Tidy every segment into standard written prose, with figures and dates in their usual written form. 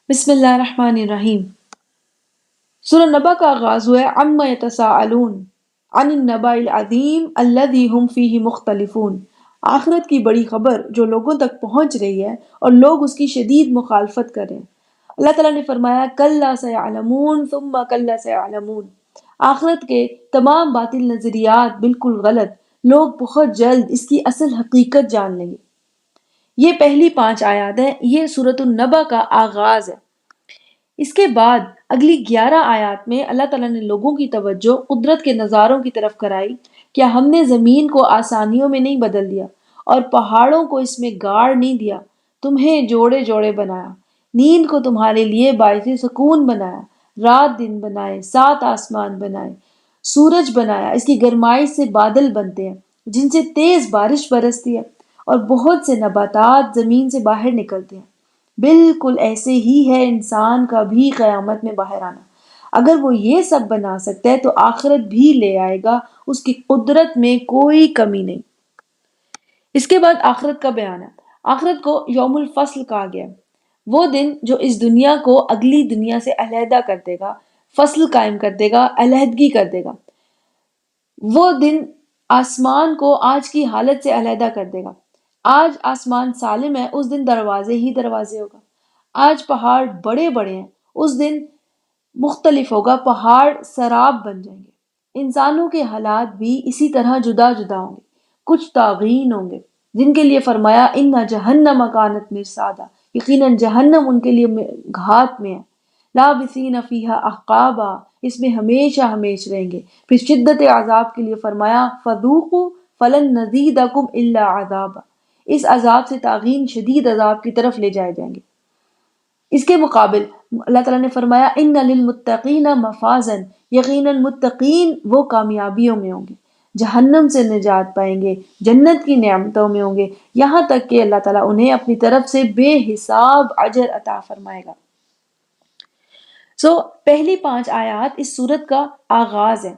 بسم اللہ الرحمن الرحیم۔ سورہ نبا کا آغاز ہوا ہے عما یتساءلون عن النبأ العظیم الذی ھم فیہ مختلفون۔ آخرت کی بڑی خبر جو لوگوں تک پہنچ رہی ہے اور لوگ اس کی شدید مخالفت کر رہے ہیں۔ اللہ تعالیٰ نے فرمایا کلا سیعلمون ثم کلا سیعلمون۔ آخرت کے تمام باطل نظریات بالکل غلط، لوگ بہت جلد اس کی اصل حقیقت جان لیں گے۔ یہ پہلی 5 آیات ہیں، یہ سورۃ النبا کا آغاز ہے۔ اس کے بعد اگلی 11 آیات میں اللہ تعالیٰ نے لوگوں کی توجہ قدرت کے نظاروں کی طرف کرائی۔ کیا ہم نے زمین کو آسانیوں میں نہیں بدل دیا اور پہاڑوں کو اس میں گاڑ نہیں دیا؟ تمہیں جوڑے جوڑے بنایا، نیند کو تمہارے لیے باعث سکون بنایا، رات دن بنائے، 7 آسمان بنائے، سورج بنایا، اس کی گرمائی سے بادل بنتے ہیں جن سے تیز بارش برستی ہے اور بہت سے نباتات زمین سے باہر نکلتے ہیں۔ بالکل ایسے ہی ہے انسان کا بھی قیامت میں باہر آنا۔ اگر وہ یہ سب بنا سکتا ہے تو آخرت بھی لے آئے گا، اس کی قدرت میں کوئی کمی نہیں۔ اس کے بعد آخرت کا بیان ہے۔ آخرت کو یوم الفصل کہا گیا ہے۔ وہ دن جو اس دنیا کو اگلی دنیا سے علیحدہ کر دے گا، فصل قائم کر دے گا، علیحدگی کر دے گا۔ وہ دن آسمان کو آج کی حالت سے علیحدہ کر دے گا۔ آج آسمان سالم ہے، اس دن دروازے ہی دروازے ہوگا۔ آج پہاڑ بڑے بڑے ہیں، اس دن مختلف ہوگا، پہاڑ سراب بن جائیں گے۔ انسانوں کے حالات بھی اسی طرح جدا جدا ہوں گے، کچھ طاغین ہوں گے جن کے لیے فرمایا ان جہنم کانت مرصادا، یقیناً جہنم ان کے لیے گھات میں ہے۔ لابثین فیہا احقابا، اس میں ہمیشہ ہمیش رہیں گے۔ پھر شدت عذاب کے لیے فرمایا فذوقوا فلن نزیدکم الا عذابا، اس عذاب سے طاغین شدید عذاب کی طرف لے جائے جائیں گے۔ اس کے مقابل اللہ تعالیٰ نے فرمایا ان للمتقین مفازا، یقیناً متقین وہ کامیابیوں میں ہوں گے، جہنم سے نجات پائیں گے، جنت کی نعمتوں میں ہوں گے، یہاں تک کہ اللہ تعالیٰ انہیں اپنی طرف سے بے حساب اجر عطا فرمائے گا۔ پہلی 5 آیات اس سورت کا آغاز ہے۔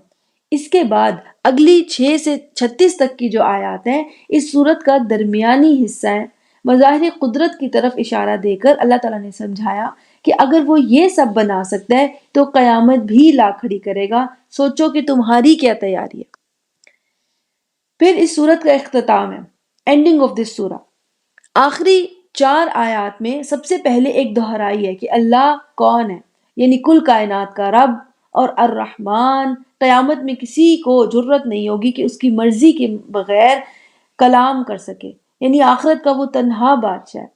اس کے بعد اگلی 6 سے 36 تک کی جو آیات ہیں اس سورت کا درمیانی حصہ ہے۔ مظاہر قدرت کی طرف اشارہ دے کر اللہ تعالیٰ نے سمجھایا کہ اگر وہ یہ سب بنا سکتا ہے تو قیامت بھی لا کھڑی کرے گا، سوچو کہ تمہاری کیا تیاری ہے۔ پھر اس سورت کا اختتام ہے، اینڈنگ آف دس سورہ۔ آخری 4 آیات میں سب سے پہلے ایک دہرائی ہے کہ اللہ کون ہے، یعنی کل کائنات کا رب اور الرحمن۔ قیامت میں کسی کو جرت نہیں ہوگی کہ اس کی مرضی کے بغیر کلام کر سکے، یعنی آخرت کا وہ تنہا بادشاہ ہے۔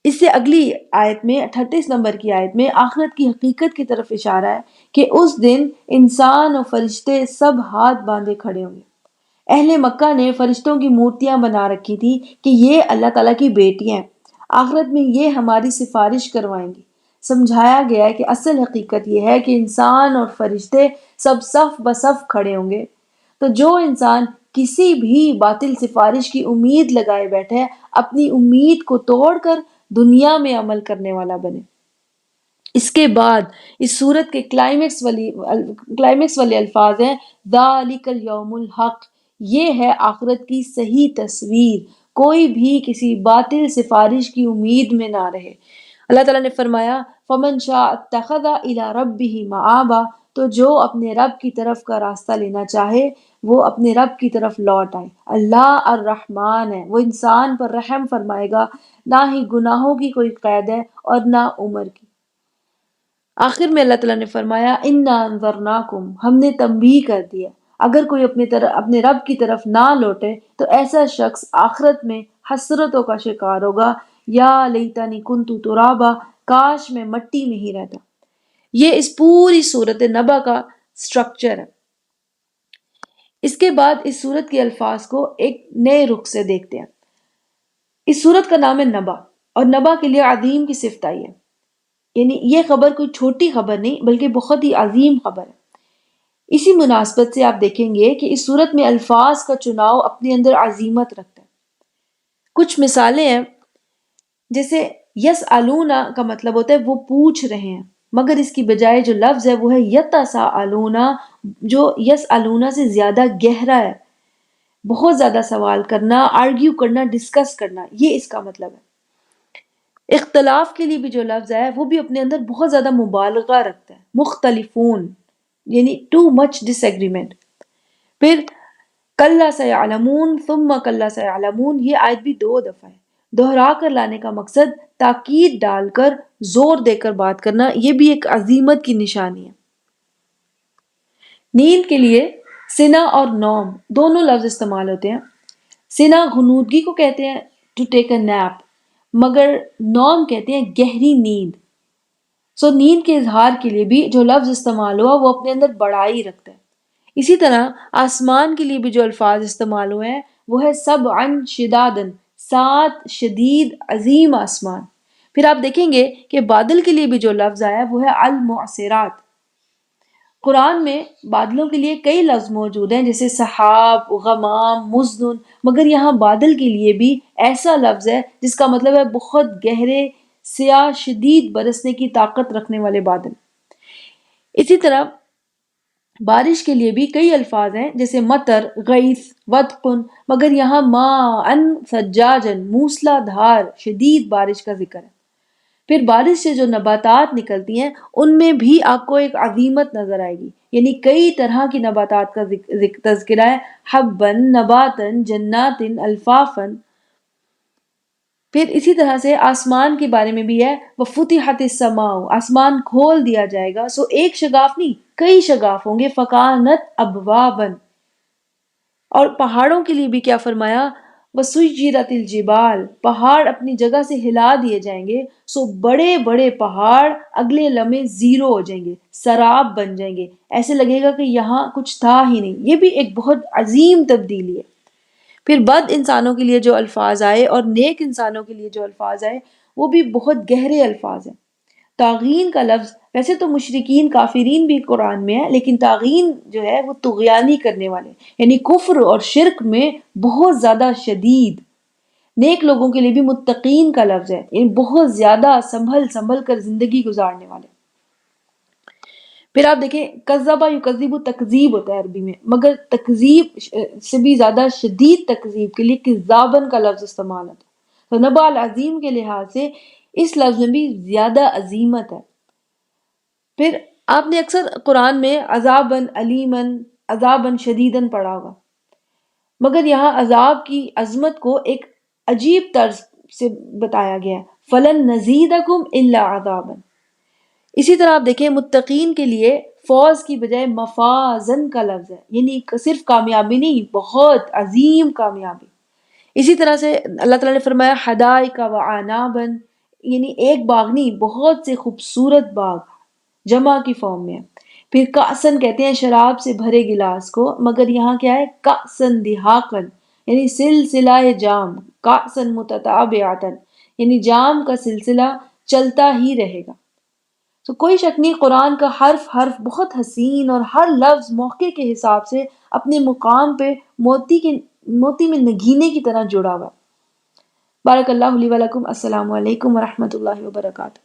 اس سے اگلی آیت میں 38 نمبر کی آیت میں آخرت کی حقیقت کی طرف اشارہ ہے کہ اس دن انسان اور فرشتے سب ہاتھ باندھے کھڑے ہوں گے۔ اہل مکہ نے فرشتوں کی مورتیاں بنا رکھی تھی کہ یہ اللہ تعالیٰ کی بیٹیاں ہیں، آخرت میں یہ ہماری سفارش کروائیں گی۔ سمجھایا گیا ہے کہ اصل حقیقت یہ ہے کہ انسان اور فرشتے سب صف بصف کھڑے ہوں گے۔ تو جو انسان کسی بھی باطل سفارش کی امید لگائے بیٹھے ہے، اپنی امید کو توڑ کر دنیا میں عمل کرنے والا بنے۔ اس کے بعد اس سورت کے کلائمیکس والے الفاظ ہیں ذالک الیوم الحق، یہ ہے آخرت کی صحیح تصویر، کوئی بھی کسی باطل سفارش کی امید میں نہ رہے۔ اللہ تعالیٰ نے فرمایا فمن شاء اتخذ الی ربہ مآبا، تو جو اپنے رب کی طرف کا راستہ لینا چاہے وہ اپنے رب کی طرف لوٹ آئے۔ اللہ الرحمن ہے، وہ انسان پر رحم فرمائے گا، نہ ہی گناہوں کی کوئی قید ہے اور نہ عمر کی۔ آخر میں اللہ تعالیٰ نے فرمایا انا انذرناکم، ہم نے تنبیہ کر دیا، اگر کوئی اپنے رب کی طرف نہ لوٹے تو ایسا شخص آخرت میں حسرتوں کا شکار ہوگا۔ یا لیتنی کنت ترابا، کاش میں مٹی میں ہی رہتا۔ یہ اس پوری سورت نبا کا سٹرکچر ہے۔ اس کے بعد اس سورت کے الفاظ کو ایک نئے رخ سے دیکھتے ہیں۔ اس سورت کا نام ہے نبا، اور نبا کے لیے عظیم کی صفت آئی ہے، یعنی یہ خبر کوئی چھوٹی خبر نہیں بلکہ بہت ہی عظیم خبر ہے۔ اسی مناسبت سے آپ دیکھیں گے کہ اس سورت میں الفاظ کا چناؤ اپنے اندر عظیمت رکھتا ہے۔ کچھ مثالیں ہیں، جیسے یسألون کا مطلب ہوتا ہے وہ پوچھ رہے ہیں، مگر اس کی بجائے جو لفظ ہے وہ ہے یتساءلون، جو یسألون سے زیادہ گہرا ہے، بہت زیادہ سوال کرنا، آرگیو کرنا، ڈسکس کرنا، یہ اس کا مطلب ہے۔ اختلاف کے لیے بھی جو لفظ ہے وہ بھی اپنے اندر بہت زیادہ مبالغہ رکھتا ہے، مختلفون یعنی ٹو مچ ڈس ایگریمنٹ۔ پھر کلا سیعلمون ثم کلا سیعلمون، یہ آیت بھی 2 دفعہ ہے، دہرا کر لانے کا مقصد تاکید ڈال کر زور دے کر بات کرنا، یہ بھی ایک عظیمت کی نشانی ہے۔ نیند کے لیے سنا اور نوم دونوں لفظ استعمال ہوتے ہیں۔ سنا غنودگی کو کہتے ہیں ٹو ٹیک اے نیپ، مگر نوم کہتے ہیں گہری نیند۔ نیند کے اظہار کے لیے بھی جو لفظ استعمال ہوا وہ اپنے اندر بڑائی رکھتا ہے۔ اسی طرح آسمان کے لیے بھی جو الفاظ استعمال ہوئے ہیں وہ ہے سبعا شدادن، 7 شدید عظیم آسمان۔ پھر آپ دیکھیں گے کہ بادل کے لیے بھی جو لفظ آیا ہے وہ ہے المعصرات۔ قرآن میں بادلوں کے لیے کئی لفظ موجود ہیں جیسے سحاب، غمام، مزن، مگر یہاں بادل کے لیے بھی ایسا لفظ ہے جس کا مطلب ہے بہت گہرے سیاہ شدید برسنے کی طاقت رکھنے والے بادل۔ اسی طرح بارش کے لیے بھی کئی الفاظ ہیں جیسے مطر، غیث، ودقن، مگر یہاں ماءً ثجاجاً، موسلا دھار شدید بارش کا ذکر ہے۔ پھر بارش سے جو نباتات نکلتی ہیں ان میں بھی آپ کو ایک عظیمت نظر آئے گی، یعنی کئی طرح کی نباتات کا تذکرہ ہے، حباً، نباتاً، جناتاً، الفافاً۔ پھر اسی طرح سے آسمان کے بارے میں بھی ہے وَفُتِحَتِ السَّمَاءُ، آسمان کھول دیا جائے گا، ایک شگاف نہیں کئی شگاف ہوں گے، فَكَانَتْ أَبْوَابًا۔ اور پہاڑوں کے لیے بھی کیا فرمایا وَسُيِّرَتِ الْجِبَالُ، پہاڑ اپنی جگہ سے ہلا دیے جائیں گے، بڑے بڑے پہاڑ اگلے لمحے زیرو ہو جائیں گے، سراب بن جائیں گے، ایسے لگے گا کہ یہاں کچھ تھا ہی نہیں۔ یہ بھی ایک بہت عظیم تبدیلی ہے۔ پھر بد انسانوں کے لیے جو الفاظ آئے اور نیک انسانوں کے لیے جو الفاظ آئے وہ بھی بہت گہرے الفاظ ہیں۔ طاغین کا لفظ ویسے تو مشرکین کافرین بھی قرآن میں ہے، لیکن طاغین جو ہے وہ طغیانی کرنے والے، یعنی کفر اور شرک میں بہت زیادہ شدید۔ نیک لوگوں کے لیے بھی متقین کا لفظ ہے، یعنی بہت زیادہ سنبھل سنبھل کر زندگی گزارنے والے۔ پھر آپ دیکھیں کذبہ یکذب، تکذیب ہوتا ہے عربی میں، مگر تکذیب سے بھی زیادہ شدید تکذیب کے لیے کذابن کا لفظ استعمال ہوتا ہے۔ تو نبع العظیم کے لحاظ سے اس لفظ میں بھی زیادہ عظیمت ہے۔ پھر آپ نے اکثر قرآن میں عذابن علیمن، عذابن شدیدن پڑھا ہوگا، مگر یہاں عذاب کی عظمت کو ایک عجیب طرز سے بتایا گیا ہے، فلن نزیدکم الا عذابن۔ اسی طرح آپ دیکھیں متقین کے لیے فوز کی بجائے مفازن کا لفظ ہے، یعنی صرف کامیابی نہیں، بہت عظیم کامیابی۔ اسی طرح سے اللہ تعالیٰ نے فرمایا حدائق و اعنابن، یعنی ایک باغ نہیں بہت سے خوبصورت باغ، جمع کی فارم میں ہے۔ پھر کاسن کہتے ہیں شراب سے بھرے گلاس کو، مگر یہاں کیا ہے کاسن دہاقن، یعنی سلسلہ جام، کاسن متتابعتن، یعنی جام کا سلسلہ چلتا ہی رہے گا۔ تو کوئی شک نہیں قرآن کا حرف حرف بہت حسین اور ہر لفظ موقع کے حساب سے اپنے مقام پہ موتی میں نگینے کی طرح جڑا ہوا ہے۔ بارک اللہ لی ولکم، السلام علیکم ورحمۃ اللہ وبرکاتہ۔